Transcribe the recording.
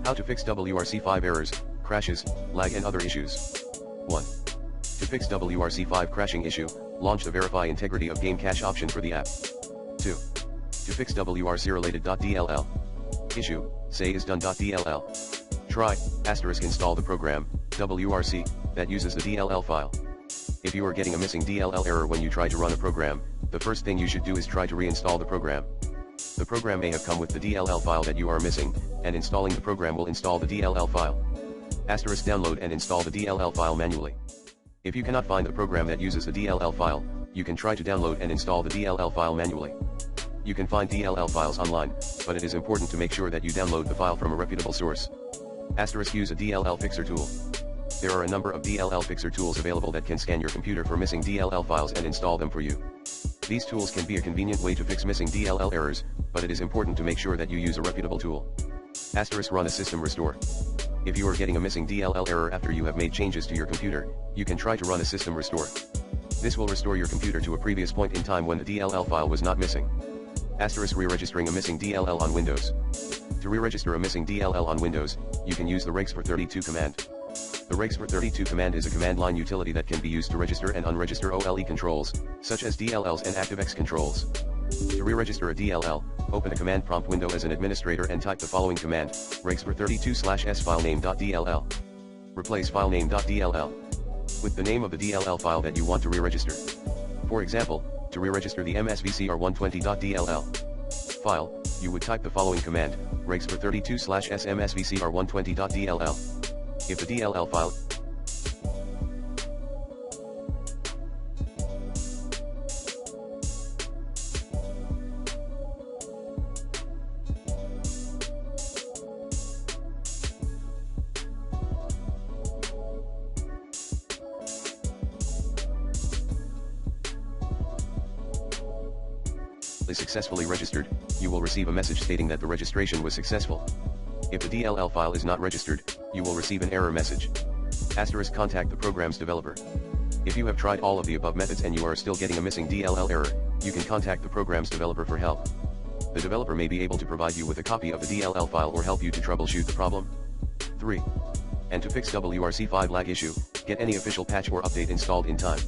How to fix WRC5 errors, crashes, lag and other issues. 1. To fix WRC5 crashing issue, launch the Verify Integrity of Game Cache option for the app. 2. To fix WRC related.dll issue, say is done.dll. Try, * install the program, WRC, that uses the DLL file. If you are getting a missing DLL error when you try to run a program, the first thing you should do is try to reinstall the program. The program may have come with the DLL file that you are missing, and installing the program will install the DLL file. * download and install the DLL file manually. If you cannot find the program that uses the DLL file, you can try to download and install the DLL file manually. You can find DLL files online, but it is important to make sure that you download the file from a reputable source. * use a DLL fixer tool. There are a number of DLL fixer tools available that can scan your computer for missing DLL files and install them for you. These tools can be a convenient way to fix missing DLL errors, but it is important to make sure that you use a reputable tool. * run a system restore. If you are getting a missing DLL error after you have made changes to your computer, you can try to run a system restore. This will restore your computer to a previous point in time when the DLL file was not missing. * re-registering a missing DLL on Windows. To re-register a missing DLL on Windows, you can use the regsfor32 command. The regsfor32 command is a command line utility that can be used to register and unregister OLE controls, such as DLLs and ActiveX controls. To re-register a DLL, open a command prompt window as an administrator and type the following command, regsfor32/s filename.dll. Replace filename.dll with the name of the DLL file that you want to re-register. For example, to re-register the msvcr120.dll file, you would type the following command, regsfor32/s msvcr120.dll. If the DLL file is successfully registered, you will receive a message stating that the registration was successful. If the DLL file is not registered, you will receive an error message. * contact the program's developer. If you have tried all of the above methods and you are still getting a missing DLL error, you can contact the program's developer for help. The developer may be able to provide you with a copy of the DLL file or help you to troubleshoot the problem. 3. And to fix WRC5 lag issue, get any official patch or update installed in time.